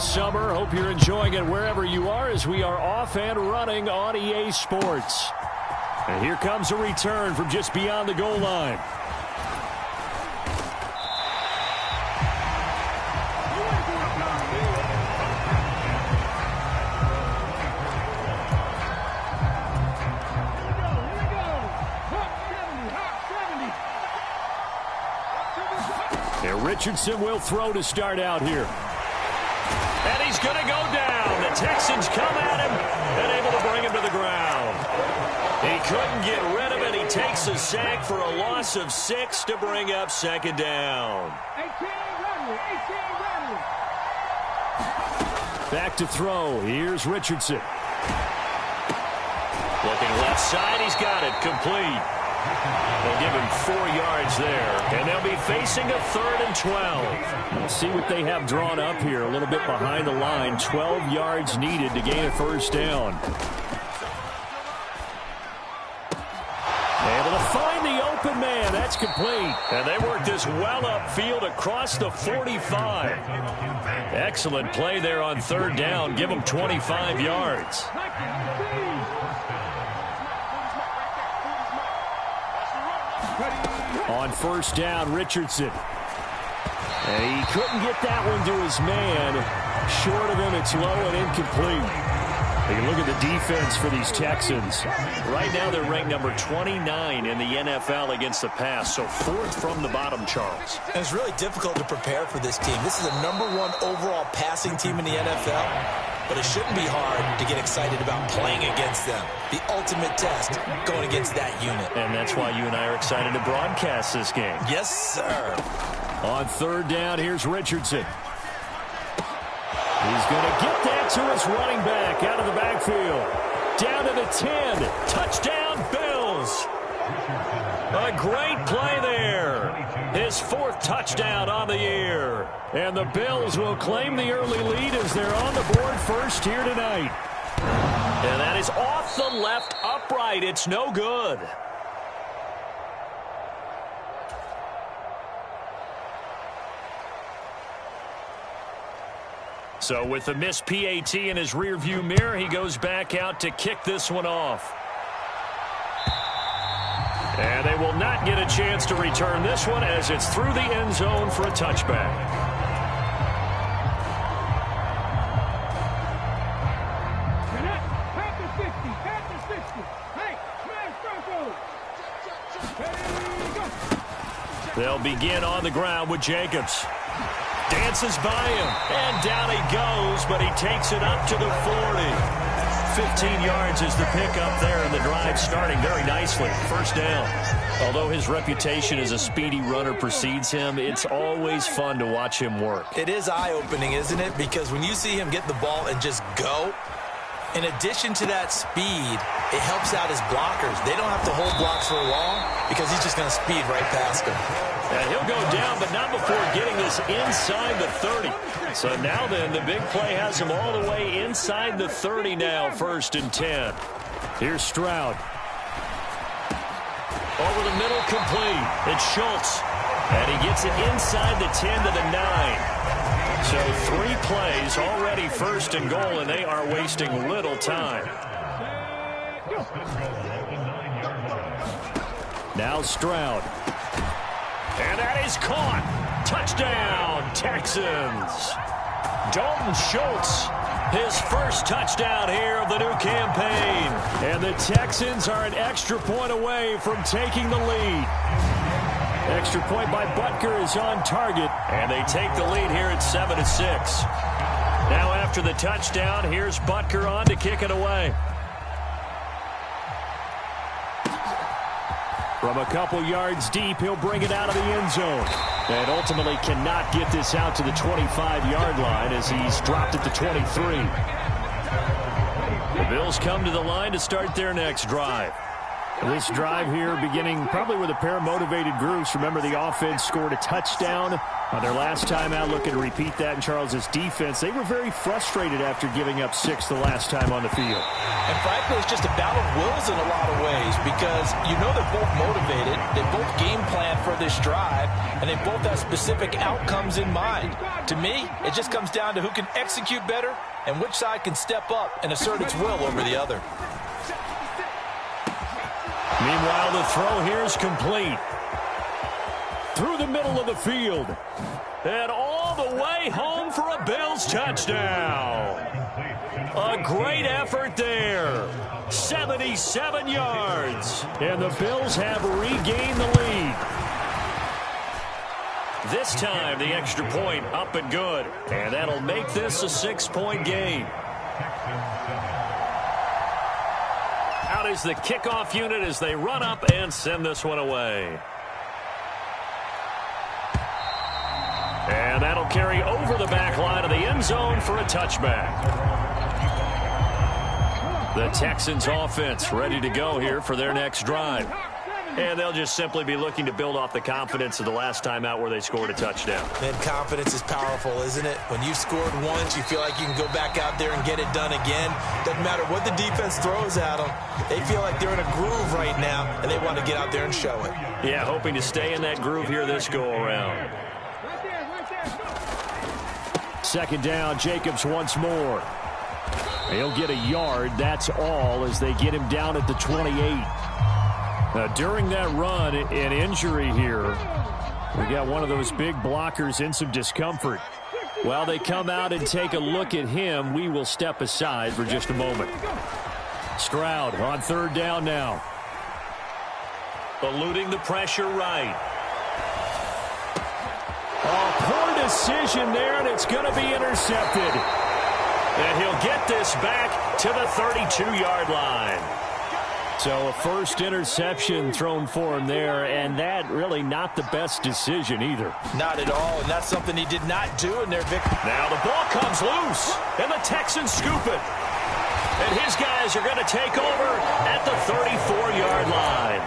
this summer. Hope you're enjoying it wherever you are as we are off and running on EA Sports. And here comes a return from just beyond the goal line. Richardson will throw to start out here. And he's going to go down. The Texans come at him and able to bring him to the ground. He couldn't get rid of it. He takes a sack for a loss of 6 to bring up second down. Back to throw. Here's Richardson. Looking left side. He's got it. Complete. They'll give him 4 yards there, and they'll be facing a 3rd and 12. We'll see what they have drawn up here, a little bit behind the line. 12 yards needed to gain a first down. Able to find the open man. That's complete. And they work this well upfield across the 45. Excellent play there on 3rd down. Give them 25 yards. On 1st down, Richardson. And he couldn't get that one to his man. Short of him, it's low and incomplete. Take a look at the defense for these Texans. Right now, they're ranked number 29 in the NFL against the pass, so 4th from the bottom, Charles. And it's really difficult to prepare for this team. This is the #1 overall passing team in the NFL, but it shouldn't be hard to get excited about playing against them. The ultimate test going against that unit. And that's why you and I are excited to broadcast this game. Yes, sir. On 3rd down, here's Richardson. He's going to get that to his running back out of the backfield. Down to the 10. Touchdown, Bills. A great play there. His 4th touchdown on the year. And the Bills will claim the early lead as they're on the board first here tonight. And that is off the left upright. It's no good. So with the missed PAT in his rearview mirror, he goes back out to kick this one off. And they will not get a chance to return this one as it's through the end zone for a touchback. They'll begin on the ground with Jacobs. Dances by him, and down he goes, but he takes it up to the 40. 15 yards is the pickup there, and the drive starting very nicely. First down. Although his reputation as a speedy runner precedes him, it's always fun to watch him work. It is eye-opening, isn't it? Because when you see him get the ball and just go, in addition to that speed, it helps out his blockers. They don't have to hold blocks for long because he's just going to speed right past them. And he'll go down, but not before getting this inside the 30. So now then, the big play has him all the way inside the 30 now, 1st and 10. Here's Stroud. Over the middle, complete. It's Schultz. And he gets it inside the 10 to the 9. So 3 plays already 1st and goal, and they are wasting little time. Now Stroud. And that is caught. Touchdown, Texans. Dalton Schultz, his 1st touchdown here of the new campaign. And the Texans are an extra point away from taking the lead. Extra point by Butker is on target. And they take the lead here at 7-6. Now after the touchdown, here's Butker on to kick it away. From a couple yards deep, he'll bring it out of the end zone. And ultimately cannot get this out to the 25-yard line as he's dropped at the 23. The Bills come to the line to start their next drive. This drive here beginning probably with a pair of motivated groups. Remember, the offense scored a touchdown on their last time out. Looking to repeat that in Charles's defense. They were very frustrated after giving up 6 the last time on the field. And frankly, it's just a battle of wills in a lot of ways because you know they're both motivated. They both game plan for this drive, and they both have specific outcomes in mind. To me, it just comes down to who can execute better and which side can step up and assert its will over the other. Meanwhile, the throw here is complete. Through the middle of the field. And all the way home for a Bills touchdown. A great effort there. 77 yards. And the Bills have regained the lead. This time, the extra point up and good. And that'll make this a 6-point game. Out is the kickoff unit as they run up and send this one away. And that'll carry over the back line of the end zone for a touchback. The Texans offense ready to go here for their next drive. And they'll just simply be looking to build off the confidence of the last time out where they scored a touchdown. Man, confidence is powerful, isn't it? When you've scored once, you feel like you can go back out there and get it done again. Doesn't matter what the defense throws at them. They feel like they're in a groove right now, and they want to get out there and show it. Yeah, hoping to stay in that groove here this go-around. Second down, Jacobs once more. He'll get a yard, that's all, as they get him down at the 28. During that run, an injury here. We got one of those big blockers in some discomfort. While they come out and take a look at him, we will step aside for just a moment. Stroud on third down now. Eluding the pressure right. Oh, poor decision there, and it's going to be intercepted. And he'll get this back to the 32-yard line. So a first interception thrown for him there, and that really not the best decision either. Not at all, and that's something he did not do in their victory. Now the ball comes loose, and the Texans scoop it. And his guys are going to take over at the 34-yard line.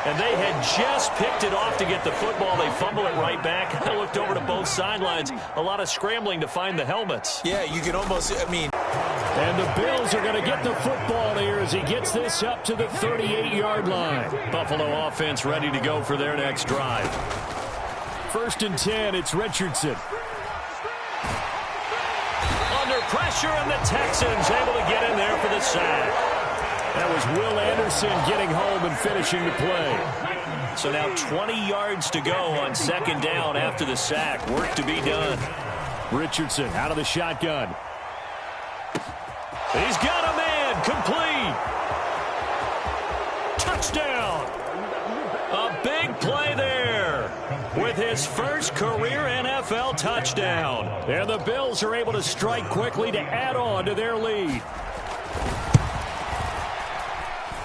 And they had just picked it off to get the football. They fumble it right back. I looked over to both sidelines. A lot of scrambling to find the helmets. Yeah, you can almost, And the Bills are going to get the football here as he gets this up to the 38-yard line. Buffalo offense ready to go for their next drive. First and 10, it's Richardson. Under pressure, and the Texans able to get in there for the sack. That was Will Anderson getting home and finishing the play. So now 20 yards to go on second down after the sack. Work to be done. Richardson out of the shotgun. He's got a man, complete. Touchdown. A big play there with his first career NFL touchdown. And the Bills are able to strike quickly to add on to their lead.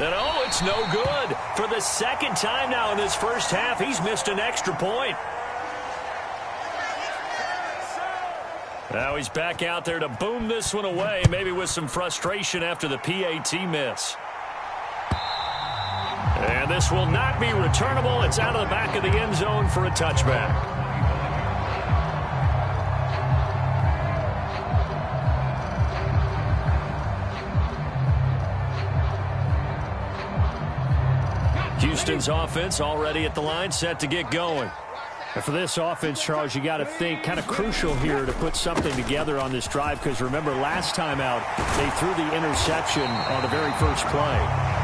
And oh, it's no good. For the second time now in this first half, he's missed an extra point. Now he's back out there to boom this one away, maybe with some frustration after the PAT miss. And this will not be returnable. It's out of the back of the end zone for a touchback. Houston's offense already at the line, set to get going. And for this offense, Charles, you got to think kind of crucial here to put something together on this drive because remember last time out they threw the interception on the very first play.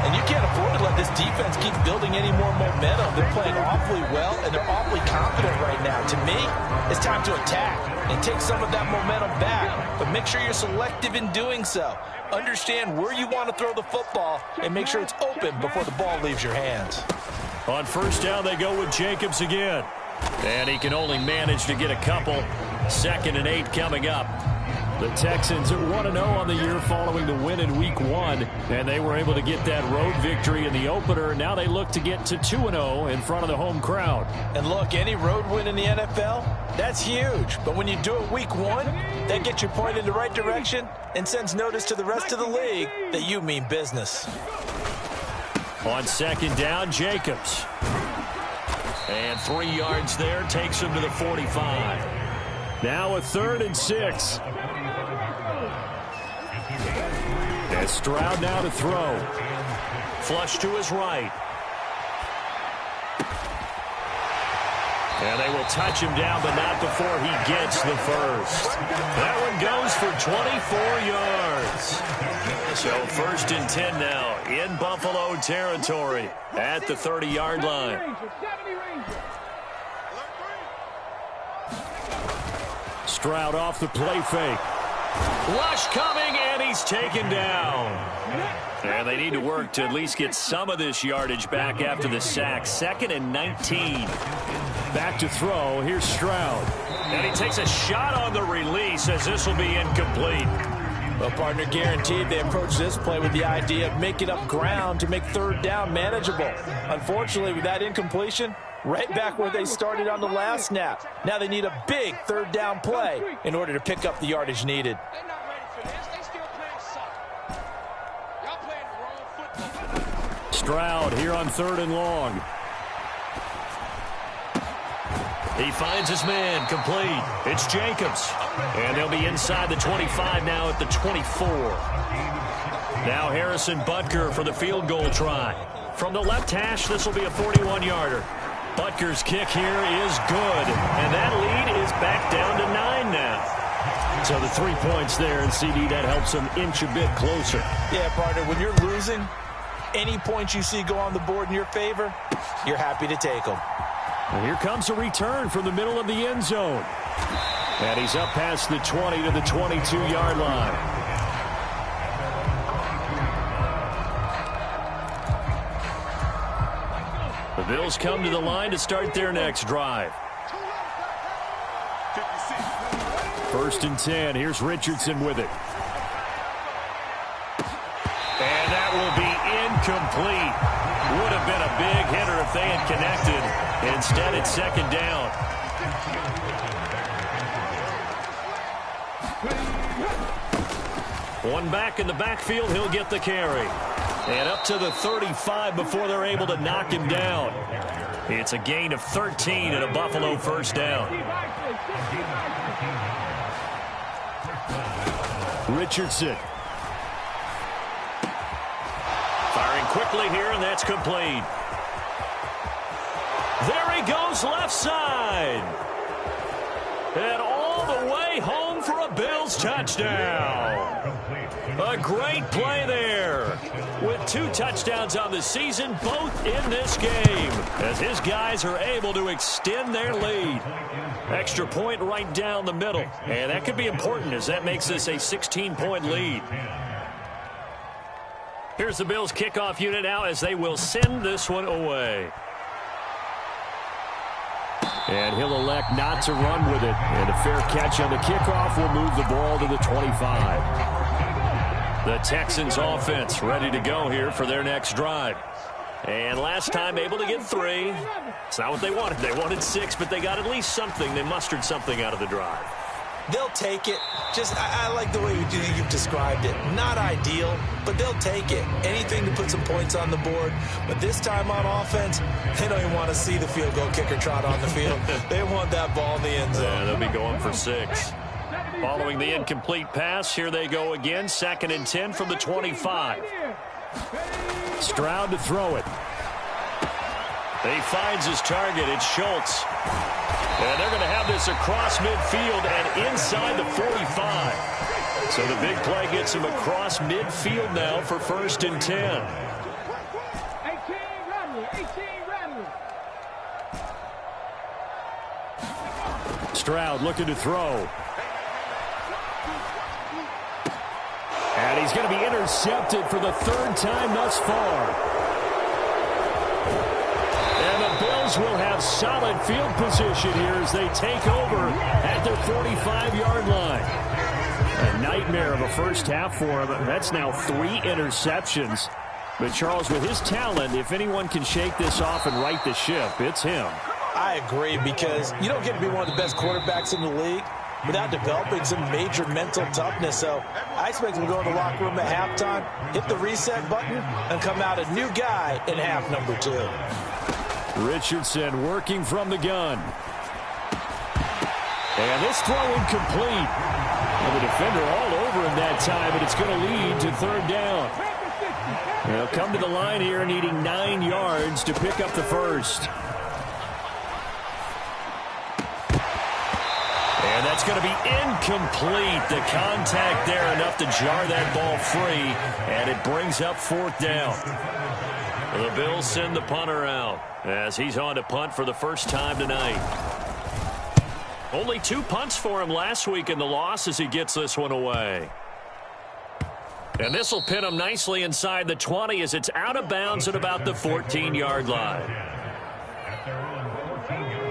And you can't afford to let this defense keep building any more momentum. They're playing awfully well and they're awfully confident right now. To me, it's time to attack and take some of that momentum back. But make sure you're selective in doing so. Understand where you want to throw the football and make sure it's open before the ball leaves your hands. On first down, they go with Jacobs again. And he can only manage to get a couple. Second and 8 coming up. The Texans at 1-0 on the year following the win in Week 1. And they were able to get that road victory in the opener. Now they look to get to 2-0 in front of the home crowd. And look, any road win in the NFL, that's huge. But when you do it Week 1, that gets you pointed in the right direction and sends notice to the rest of the league that you mean business. On second down, Jacobs. And 3 yards there, takes him to the 45. Now a 3rd and 6. And Stroud now to throw. Flush to his right. And they will touch him down, but not before he gets the first. That one goes for 24 yards. So 1st and 10 now in Buffalo territory at the 30-yard line. Stroud off the play fake. Rush coming, and he's taken down. And they need to work to at least get some of this yardage back after the sack. 2nd and 19. Back to throw. Here's Stroud. And he takes a shot on the release as this will be incomplete. Well, partner, guaranteed they approach this play with the idea of making up ground to make 3rd down manageable. Unfortunately, with that incompletion, right back where they started on the last snap. Now they need a big 3rd down play in order to pick up the yardage needed. They're not ready for this. They still playing soccer. Y'all playing the wrong football. Stroud here on 3rd and long. He finds his man, complete. It's Jacobs. And they'll be inside the 25 now at the 24. Now Harrison Butker for the field goal try. From the left hash, this will be a 41-yarder. Butker's kick here is good. And that lead is back down to 9 now. So the 3 points there, and CD, that helps them inch a bit closer. Yeah, partner, when you're losing, any points you see go on the board in your favor, you're happy to take them. And here comes a return from the middle of the end zone. And he's up past the 20 to the 22-yard line. The Bills come to the line to start their next drive. 1st and 10. Here's Richardson with it. And that will be incomplete. Would have been a big hitter if they had connected. Instead, it's 2nd down. One back in the backfield, he'll get the carry. And up to the 35 before they're able to knock him down. It's a gain of 13 and a Buffalo 1st down. Richardson. Firing quickly here, and that's complete. There he goes left side. And all the way home for a Bills touchdown. A great play there. With 2 touchdowns on the season, both in this game. As his guys are able to extend their lead. Extra point right down the middle. And that could be important as that makes this a 16-point lead. Here's the Bills kickoff unit now as they will send this one away. And he'll elect not to run with it. And a fair catch on the kickoff will move the ball to the 25. The Texans offense ready to go here for their next drive. And last time able to get 3. It's not what they wanted. They wanted 6, but they got at least something. They mustered something out of the drive. They'll take it. I like the way you've described it. Not ideal, but they'll take it. Anything to put some points on the board. But this time on offense, they don't even want to see the field goal kicker trot on the field. They want that ball in the end zone. Yeah, they'll be going for 6. Following the incomplete pass, here they go again. 2nd and 10 from the 25. Stroud to throw it. He finds his target. It's Schultz. And they're going to have this across midfield and inside the 45. So the big play gets him across midfield now for 1st and 10. 18, Stroud looking to throw. And he's going to be intercepted for the 3rd time thus far. And the Bills will have solid field position here as they take over at their 45-yard line. A nightmare of a first half for him. That's now 3 interceptions. But Charles, with his talent, if anyone can shake this off and right the ship, it's him. I agree, because you don't get to be one of the best quarterbacks in the league without developing some major mental toughness. So I expect him to go in the locker room at halftime, hit the reset button, and come out a new guy in half number 2. Richardson working from the gun. And this throw incomplete. And the defender all over him that time, but it's going to lead to third down. They'll come to the line here needing 9 yards to pick up the first. And that's going to be incomplete. The contact there enough to jar that ball free, and it brings up fourth down. The Bills send the punter out as he's on to punt for the first time tonight. Only 2 punts for him last week in the loss as he gets this one away. And this will pin him nicely inside the 20 as it's out of bounds at about the 14-yard line.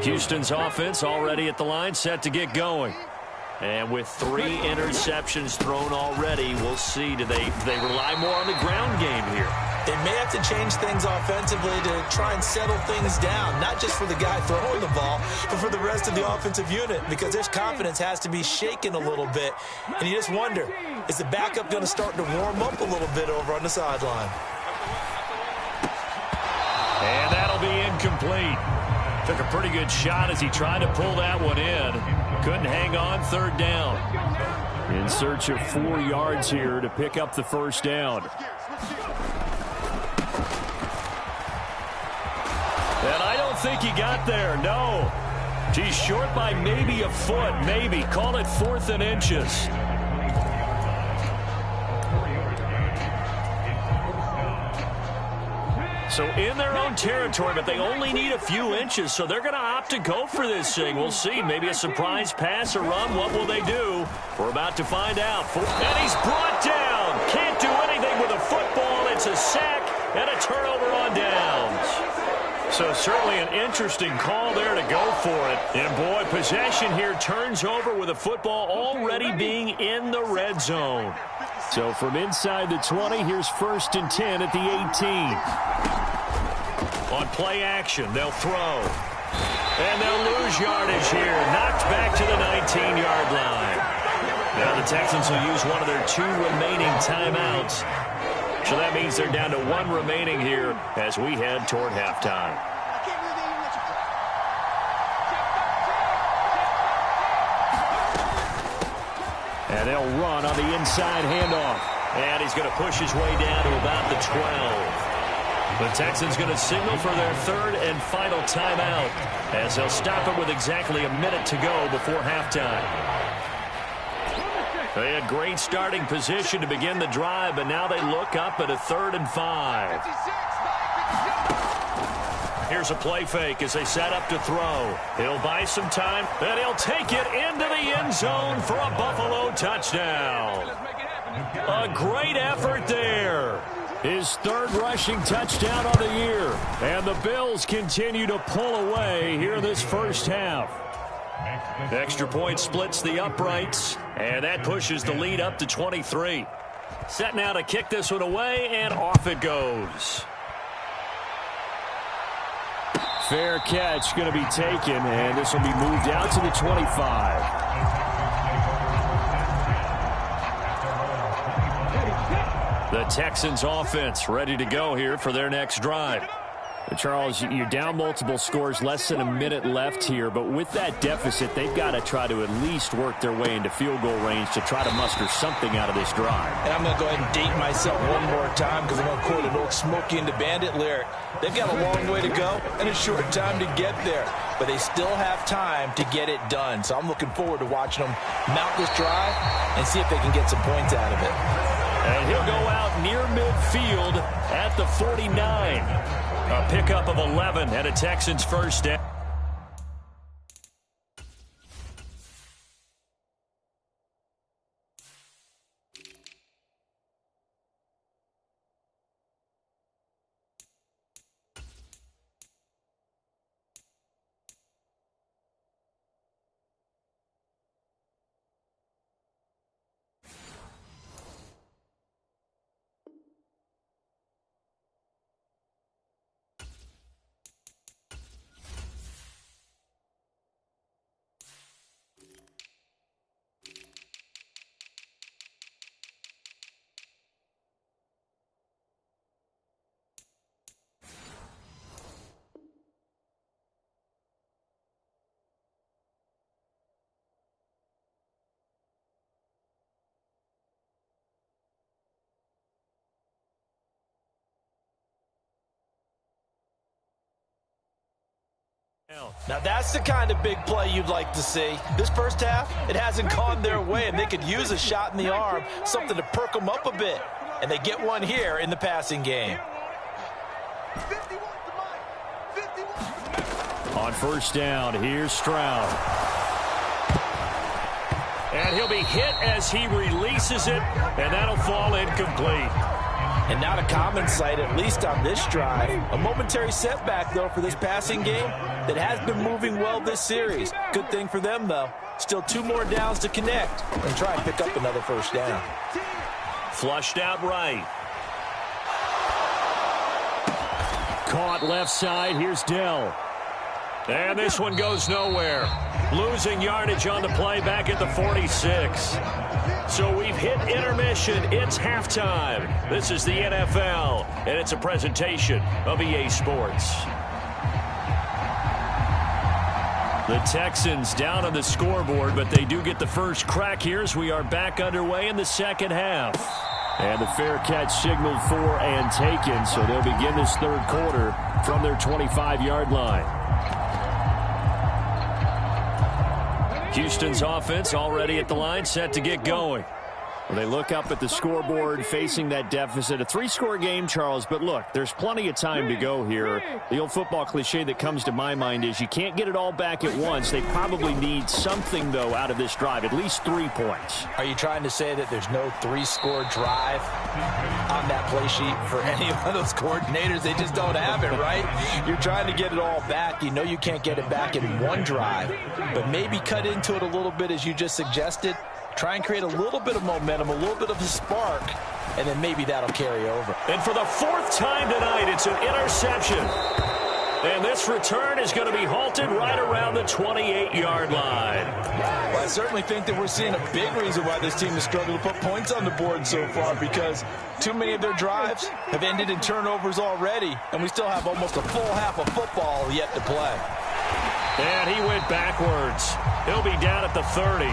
Houston's offense already at the line, set to get going. And with 3 interceptions thrown already, we'll see. Do they rely more on the ground game here? They may have to change things offensively to try and settle things down, not just for the guy throwing the ball, but for the rest of the offensive unit, because their confidence has to be shaken a little bit. And you just wonder, is the backup going to start to warm up a little bit over on the sideline? And that'll be incomplete. Took a pretty good shot as he tried to pull that one in. Couldn't hang on, third down. In search of 4 yards here to pick up the first down. And I don't think he got there, no. He's short by maybe a foot, maybe. Call it 4th and inches. So in their own territory, but they only need a few inches, so they're going to opt to go for this thing. We'll see. Maybe a surprise pass or run. What will they do? We're about to find out. And he's brought down. Can't do anything with a football. It's a sack and a turnover on downs. So certainly an interesting call there to go for it. And boy, possession here turns over with a football already being in the red zone. So from inside the 20, here's 1st and 10 at the 18. On play action, they'll throw. And they'll lose yardage here. Knocked back to the 19-yard line. Now the Texans will use one of their 2 remaining timeouts. So that means they're down to 1 remaining here as we head toward halftime. And they'll run on the inside handoff. And he's going to push his way down to about the 12. The Texans going to signal for their 3rd and final timeout as they'll stop it with exactly a minute to go before halftime. They had great starting position to begin the drive, but now they look up at a 3rd and 5. Here's a play fake as they set up to throw. He'll buy some time, and he'll take it into the end zone for a Buffalo touchdown. A great effort there. His 3rd rushing touchdown on the year. And the Bills continue to pull away here in this first half. Extra point splits the uprights, and that pushes the lead up to 23. Set now to kick this one away, and off it goes. Fair catch going to be taken, and this will be moved out to the 25. The Texans offense ready to go here for their next drive. Charles, you're down multiple scores, less than a minute left here, but with that deficit, they've got to try to at least work their way into field goal range to try to muster something out of this drive. And I'm going to go ahead and date myself one more time because I'm going to quote an old Smokey and the Bandit lyric. They've got a long way to go and a short time to get there, but they still have time to get it done. So I'm looking forward to watching them mount this drive and see if they can get some points out of it. And he'll go out near midfield at the 49. A pickup of 11 and a Texans first down. Now that's the kind of big play you'd like to see. This first half, it hasn't gone their way, and they could use a shot in the arm, something to perk them up a bit. And they get one here in the passing game. On first down, here's Stroud. And he'll be hit as he releases it, and that'll fall incomplete. And not a common sight, at least on this drive. A momentary setback, though, for this passing game that has been moving well this series. Good thing for them, though. Still 2 more downs to connect and try and pick up another first down. Flushed out right. Caught left side. Here's Dell. And this one goes nowhere. Losing yardage on the play back at the 46. So we've hit intermission. It's halftime. This is the NFL, and it's a presentation of EA Sports. The Texans down on the scoreboard, but they do get the first crack here as we are back underway in the second half. And the fair catch signaled for and taken, so they'll begin this third quarter from their 25-yard line. Houston's offense already at the line, set to get going. Well, they look up at the scoreboard facing that deficit. A 3-score game, Charles, but look, there's plenty of time to go here. The old football cliche that comes to my mind is you can't get it all back at once. They probably need something, though, out of this drive, at least 3 points. Are you trying to say that there's no 3-score drive on that play sheet for any of those coordinators? They just don't have it, right? You're trying to get it all back. You know you can't get it back in one drive, but maybe cut into it a little bit as you just suggested. Try and create a little bit of momentum, a little bit of a spark, and then maybe that'll carry over. And for the 4th time tonight, it's an interception. And this return is going to be halted right around the 28-yard line. Well, I certainly think that we're seeing a big reason why this team has struggled to put points on the board so far, because too many of their drives have ended in turnovers already, and we still have almost a full half of football yet to play. And he went backwards. He'll be down at the 30.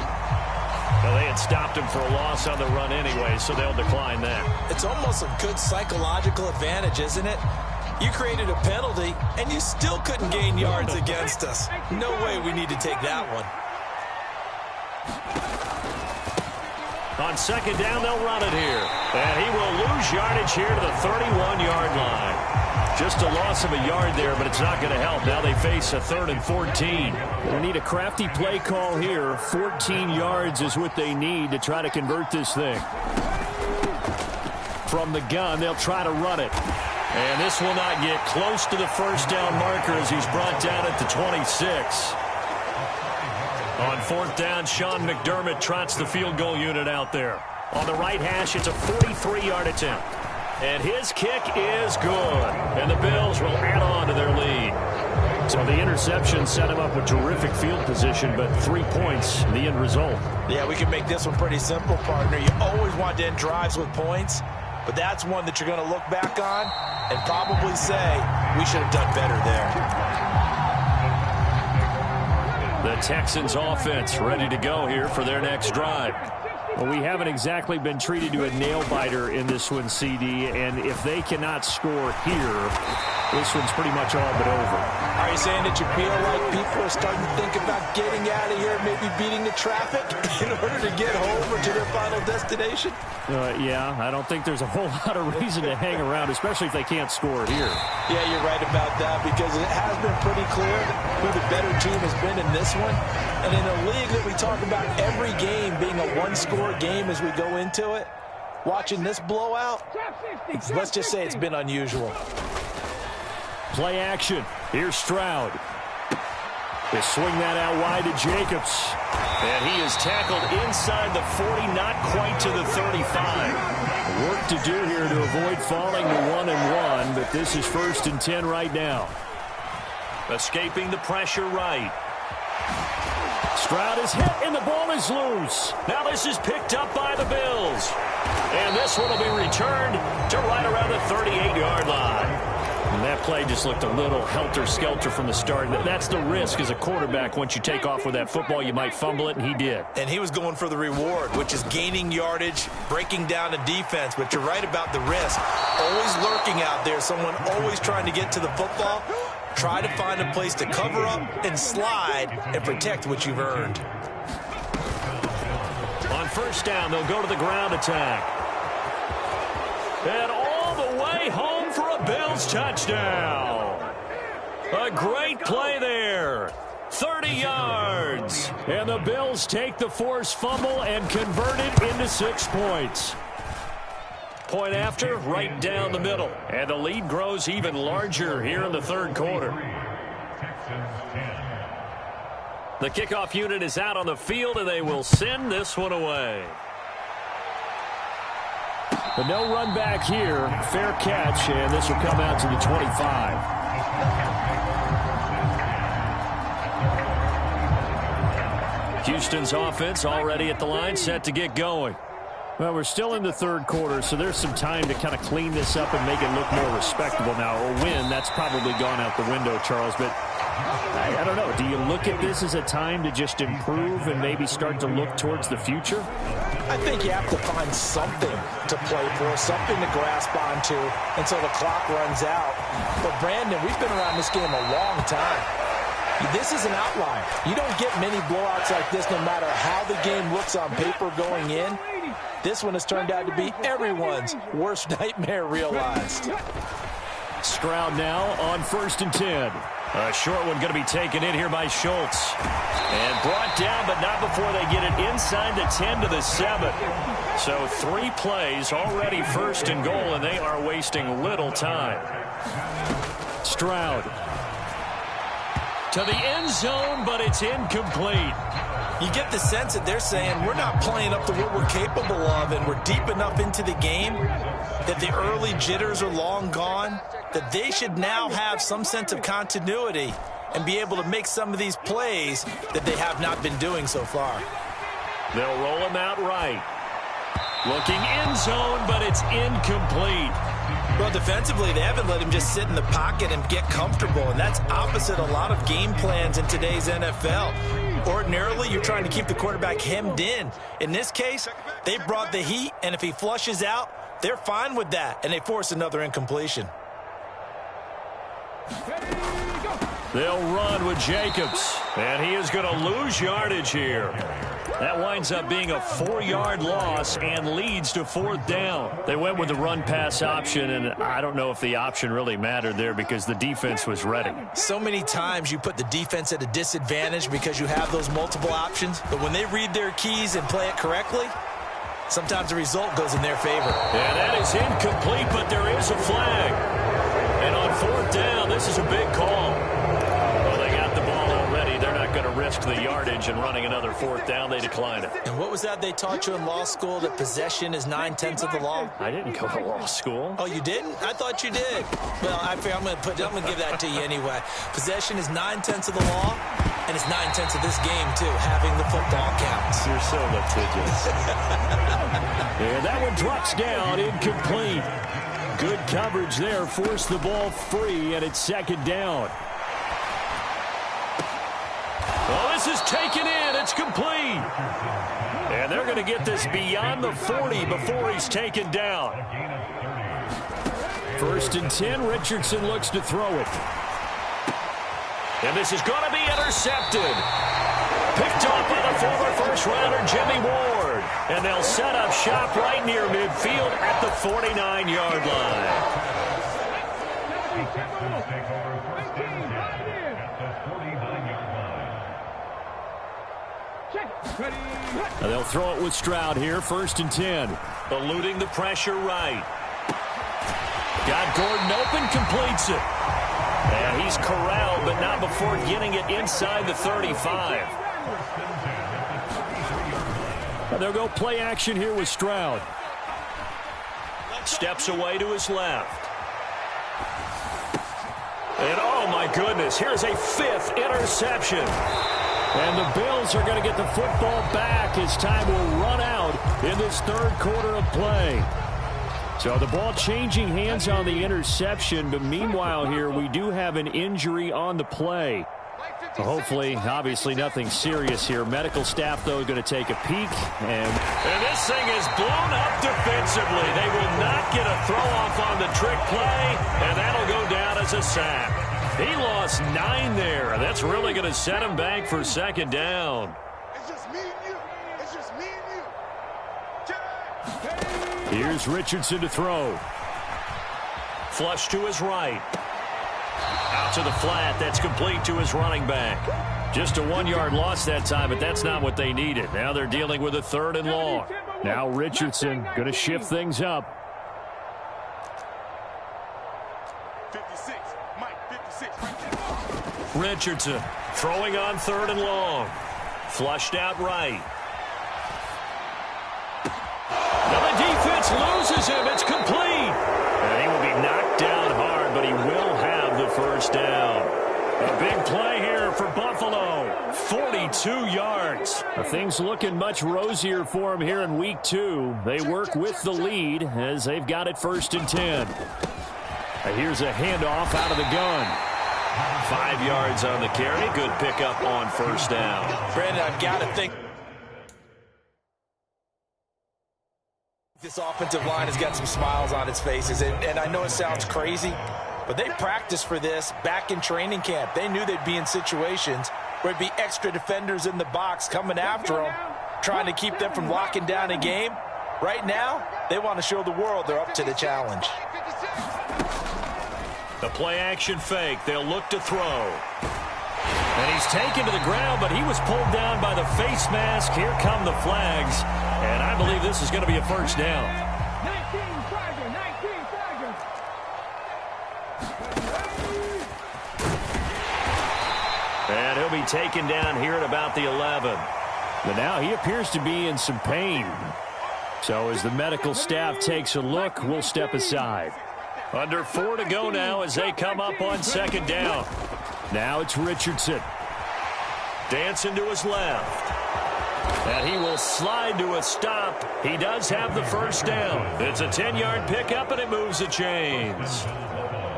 Well, they had stopped him for a loss on the run anyway, so they'll decline that. It's almost a good psychological advantage, isn't it? You created a penalty, and you still couldn't gain yards against us. No way we need to take that one. On second down, they'll run it here. And he will lose yardage here to the 31-yard line. Just a loss of a yard there, but it's not going to help. Now they face a 3rd and 14. They need a crafty play call here. 14 yards is what they need to try to convert this thing. From the gun, they'll try to run it. And this will not get close to the first down marker as he's brought down at the 26. On 4th down, Sean McDermott trots the field goal unit out there. On the right hash, it's a 43-yard attempt. And his kick is good. And the Bills will add on to their lead. So the interception set him up with terrific field position, but 3 points, the end result. Yeah, we can make this one pretty simple, partner. You always want to end drives with points, but that's one that you're going to look back on and probably say, we should have done better there. The Texans offense ready to go here for their next drive. Well, we haven't exactly been treated to a nail-biter in this one, CD, and if they cannot score here, this one's pretty much all but over. Are you saying that you feel like people are starting to think about getting out of here, maybe beating the traffic in order to get home or to their final destination? Yeah, I don't think there's a whole lot of reason to hang around, especially if they can't score here. Yeah, you're right about that, because it has been pretty clear who the better team has been in this one. And in a league that we talk about every game being a one-score game as we go into it, watching this blowout, let's just say it's been unusual. Play action. Here's Stroud. They swing that out wide to Jacobs. And he is tackled inside the 40, not quite to the 35. Work to do here to avoid falling to 1-1, but this is 1st and 10 right now. Escaping the pressure right. Stroud is hit, and the ball is loose. Now this is picked up by the Bills. And this one will be returned to right around the 38-yard line. And that play just looked a little helter-skelter from the start. That's the risk as a quarterback. Once you take off with that football, you might fumble it, and he did. And he was going for the reward, which is gaining yardage, breaking down a defense. But you're right about the risk. Always lurking out there, someone always trying to get to the football. Try to find a place to cover up and slide and protect what you've earned. On first down, they'll go to the ground attack. And all the way home for a Bills touchdown. A great play there. 30 yards. And the Bills take the forced fumble and convert it into 6 points. Point after, right down the middle. And the lead grows even larger here in the third quarter. The kickoff unit is out on the field, and they will send this one away. The no run back here. Fair catch, and this will come out to the 25. Houston's offense already at the line, set to get going. Well, we're still in the third quarter, so there's some time to kind of clean this up and make it look more respectable. Now, a win, that's probably gone out the window, Charles, but I don't know. Do you look at this as a time to just improve and maybe start to look towards the future? I think you have to find something to play for, something to grasp onto until the clock runs out. But, Brandon, we've been around this game a long time. This is an outlier. You don't get many blowouts like this no matter how the game looks on paper going in. This one has turned out to be everyone's worst nightmare realized. Stroud now on first and 10. A short one going to be taken in here by Schultz. And brought down, but not before they get it inside the 10 to the 7. So 3 plays already first and goal, and they are wasting little time. Stroud to the end zone, but it's incomplete. You get the sense that they're saying we're not playing up to what we're capable of, and we're deep enough into the game that the early jitters are long gone, that they should now have some sense of continuity and be able to make some of these plays that they have not been doing so far. They'll roll him out right. Looking end zone, but it's incomplete. Well, defensively, they haven't let him just sit in the pocket and get comfortable, and that's opposite a lot of game plans in today's NFL. Ordinarily, you're trying to keep the quarterback hemmed in. In this case, they brought the heat, and if he flushes out, they're fine with that, and they force another incompletion. They'll run with Jacobs, and he is going to lose yardage here. That winds up being a 4-yard loss and leads to 4th down. They went with the run-pass option, and I don't know if the option really mattered there because the defense was ready. So many times you put the defense at a disadvantage because you have those multiple options, but when they read their keys and play it correctly, sometimes the result goes in their favor. And that is incomplete, but there is a flag. And on 4th down, this is a big call. Well, they got the ball already. They're not going to risk the yardage and running another 4th down. They decline it. And what was that they taught you in law school, that possession is 9/10 of the law? I didn't go to law school. Oh, you didn't? I thought you did. Well, I'm going to give that to you anyway. Possession is 9/10 of the law, and it's 9/10 of this game, too. Having the football counts. You're so litigious. And that one drops down, incomplete. Good coverage there, forced the ball free, and it's 2nd down. Well, this is taken in. It's complete. And they're going to get this beyond the 40 before he's taken down. 1st and 10, Richardson looks to throw it. And this is going to be intercepted. Picked off by the former first-rounder Jimmy Ward. And they'll set up shop right near midfield at the 49-yard line. And they'll throw it with Stroud here, 1st and 10. Eluding the pressure right. Got Gordon open, completes it. And he's corralled, but not before getting it inside the 35. And they'll go play action here with Stroud. Steps away to his left. And oh my goodness, here's a 5th interception. And the Bills are going to get the football back as time will run out in this 3rd quarter of play. So the ball changing hands on the interception, but meanwhile here we do have an injury on the play. Hopefully, obviously nothing serious here. Medical staff, though, going to take a peek. And this thing is blown up defensively. They will not get a throw-off on the trick play, and that'll go down as a sack. He lost 9 there. That's really going to set him back for second down. It's just me and you. It's just me and you. Here's Richardson to throw. Flush to his right. Out to the flat. That's complete to his running back. Just a 1-yard loss that time, but that's not what they needed. Now they're dealing with a 3rd and long. Now Richardson going to shift things up. 56. Mike, 56. Richardson throwing on 3rd and long. Flushed out right. Now the defense loses him. It's complete. And he will be knocked down hard, but he will have the first down. A big play here for Buffalo. 42 yards. Things looking much rosier for him here in week 2. They work with the lead as they've got it 1st and 10. Here's a handoff out of the gun. 5 yards on the carry. Good pickup on first down. Brandon, I've got to think this offensive line has got some smiles on its faces. And I know it sounds crazy, but they practiced for this back in training camp. They knew they'd be in situations where there'd be extra defenders in the box coming after them, trying to keep them from locking down a game. Right now, they want to show the world they're up to the challenge. The play-action fake. They'll look to throw. And he's taken to the ground, but he was pulled down by the face mask. Here come the flags. And I believe this is going to be a first down. 19 Tiger. And he'll be taken down here at about the 11. But now he appears to be in some pain. So as the medical staff takes a look, we'll step aside. Under 4 to go now as they come up on 2nd down. Now it's Richardson. Dancing to his left. And he will slide to a stop. He does have the first down. It's a 10-yard pickup, and it moves the chains.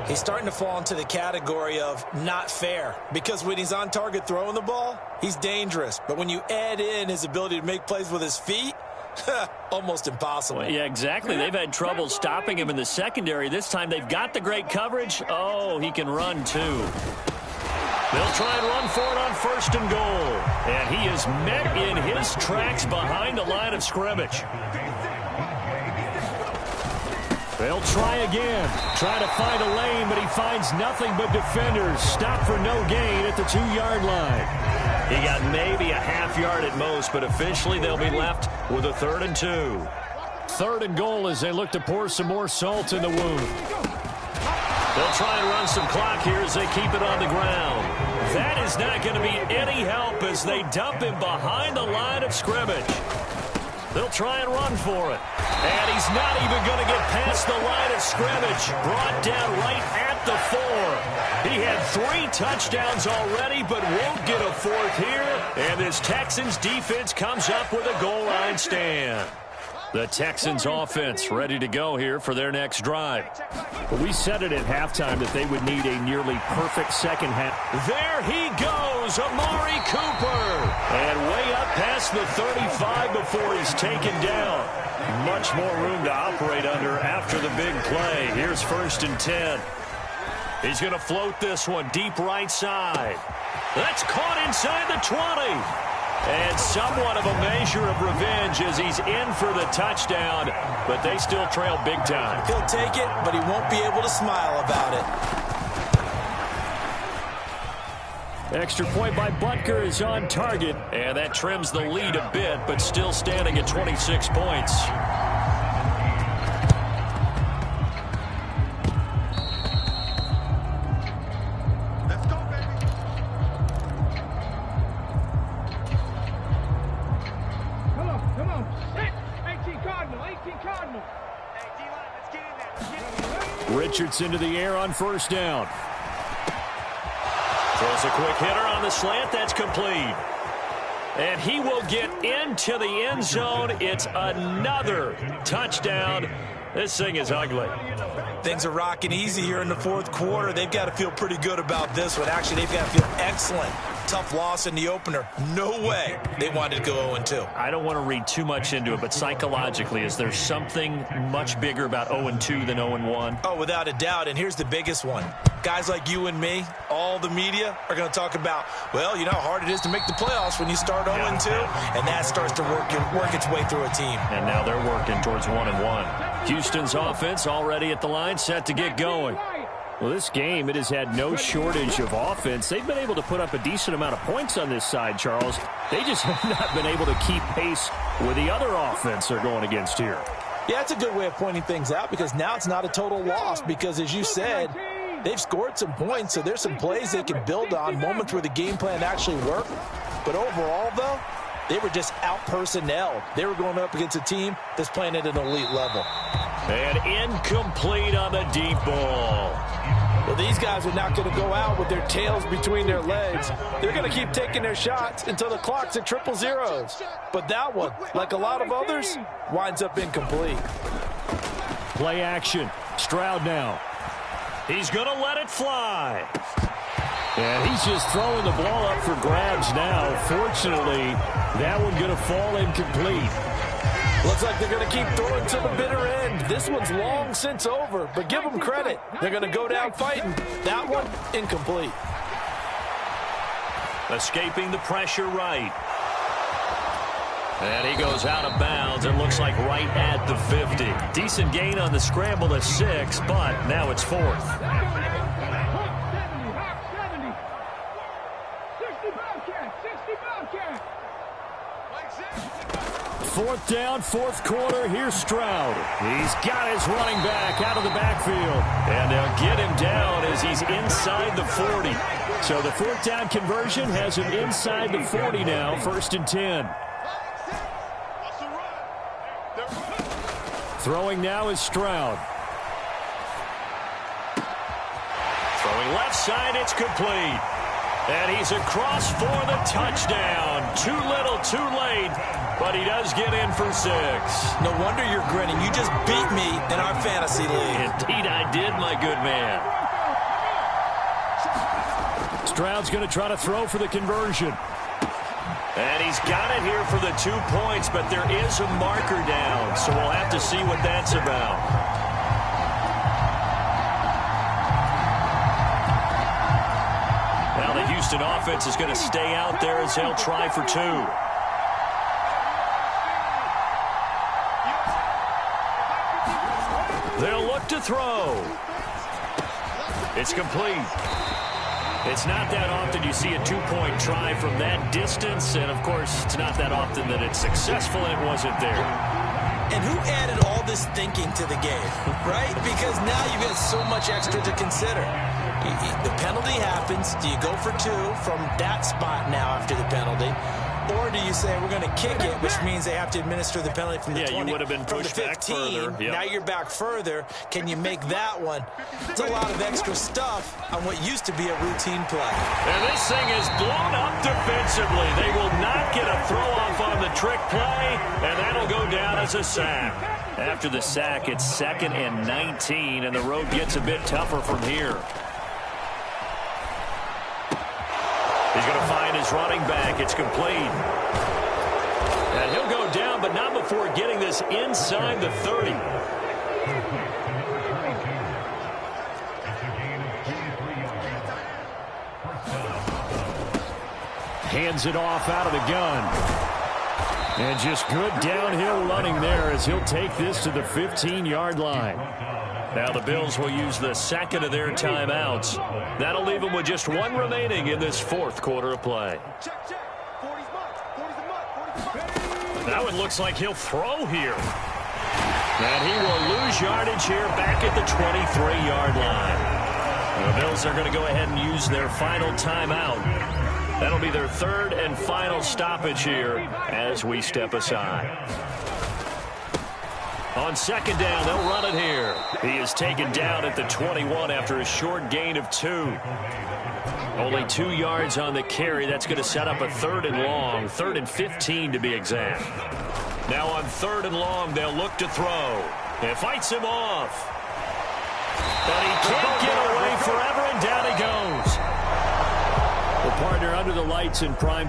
He's starting to fall into the category of not fair, because when he's on target throwing the ball, he's dangerous. But when you add in his ability to make plays with his feet, almost impossible. Well, yeah, exactly. They've had trouble stopping him in the secondary. This time they've got the great coverage. Oh, he can run too. They'll try and run for it on 1st and goal. And he is met in his tracks behind the line of scrimmage. They'll try again. Try to find a lane, but he finds nothing but defenders. Stop for no gain at the 2-yard line. He got maybe a half yard at most, but officially they'll be left with a 3rd and 2. 3rd and goal as they look to pour some more salt in the wound. They'll try and run some clock here as they keep it on the ground. That is not going to be any help as they dump him behind the line of scrimmage. They'll try and run for it. And he's not even going to get past the line of scrimmage. Brought down right at the 4. He had 3 touchdowns already, but won't get a 4th here. And this Texans defense comes up with a goal line stand. The Texans offense ready to go here for their next drive. But we said it at halftime that they would need a nearly perfect second half. There he goes, Amari Cooper. And way up past the 35 before he's taken down. Much more room to operate under after the big play. Here's 1st and 10. He's going to float this one deep right side. That's caught inside the 20. And somewhat of a measure of revenge as he's in for the touchdown, but they still trail big time. He'll take it, but he won't be able to smile about it. Extra point by Butker is on target, and that trims the lead a bit, but still standing at 26 points. Richardson to the air on 1st down. Throws a quick hitter on the slant. That's complete. And he will get into the end zone. It's another touchdown. This thing is ugly. Things are rocking easy here in the 4th quarter. They've got to feel pretty good about this one. Actually, they've got to feel excellent. Tough loss in the opener. No way they wanted to go 0-2. I don't want to read too much into it, but psychologically, is there something much bigger about 0-2 than 0-1? Oh, without a doubt, and here's the biggest one. guys like you and me, all the media, are going to talk about, well, you know how hard it is to make the playoffs when you start 0-2, and that starts to work its way through a team. And now they're working towards 1-1. Houston's offense already at the line, set to get going. Well, this game, it has had no shortage of offense. They've been able to put up a decent amount of points on this side, Charles. They just have not been able to keep pace with the other offense they're going against here. Yeah, it's a good way of pointing things out because now it's not a total loss because, as you said, they've scored some points, so there's some plays they can build on, moments where the game plan actually worked. But overall, though, they were just out-personnelled. They were going up against a team that's playing at an elite level. And incomplete on the deep ball. Well, these guys are not going to go out with their tails between their legs. They're going to keep taking their shots until the clock's at 0-0. But that one, like a lot of others, winds up incomplete. Play action. Stroud now. He's going to let it fly. And he's just throwing the ball up for grabs now. Fortunately, that one going to fall incomplete. Looks like they're going to keep throwing to the bitter end. This one's long since over, but give them credit. They're going to go down fighting. That one, incomplete. Escaping the pressure right. And he goes out of bounds. It looks like right at the 50. Decent gain on the scramble to 6, but now it's 4th. 4th down, 4th quarter. Here's Stroud. He's got his running back out of the backfield. And they'll get him down as he's inside the 40. So the 4th down conversion has him inside the 40 now, 1st and 10. Throwing now is Stroud. Throwing left side, it's complete. And he's across for the touchdown. Too little, too late, but he does get in for 6. No wonder you're grinning. You just beat me in our fantasy league. Indeed I did, my good man. Stroud's going to try to throw for the conversion. And he's got it here for the 2 points, but there is a marker down, so we'll have to see what that's about. The Houston offense is going to stay out there as they'll try for 2. They'll look to throw. It's complete. It's not that often you see a 2-point try from that distance, and of course, it's not that often that it's successful, and it wasn't there. And who added all this thinking to the game, right? Because now you've got so much extra to consider. The penalty happens. Do you go for 2 from that spot now after the penalty? Or do you say we're going to kick it, which means they have to administer the penalty from the 20, you would have been pushed from the 15. Back further. Yep. Now you're back further. Can you make that one? It's a lot of extra stuff on what used to be a routine play. And this thing is blown up defensively. They will not get a throw-off on the trick play, and that'll go down as a sack. After the sack, it's 2nd and 19, and the road gets a bit tougher from here. He's going to find his running back. It's complete. And he'll go down, but not before getting this inside the 30. Hands it off out of the gun. And just good downhill running there as he'll take this to the 15-yard line. Now the Bills will use the 2nd of their timeouts. That'll leave them with just 1 remaining in this 4th quarter of play. That one looks like he'll throw here. And he will lose yardage here back at the 23-yard line. The Bills are going to go ahead and use their final timeout. That'll be their 3rd and final stoppage here as we step aside. On 2nd down, they'll run it here. He is taken down at the 21 after a short gain of 2. Only 2 yards on the carry. That's going to set up a 3rd and long, 3rd and 15 to be exact. Now on 3rd and long, they'll look to throw. It fights him off. But he can't get away forever, and down he goes. The partner under the lights in prime.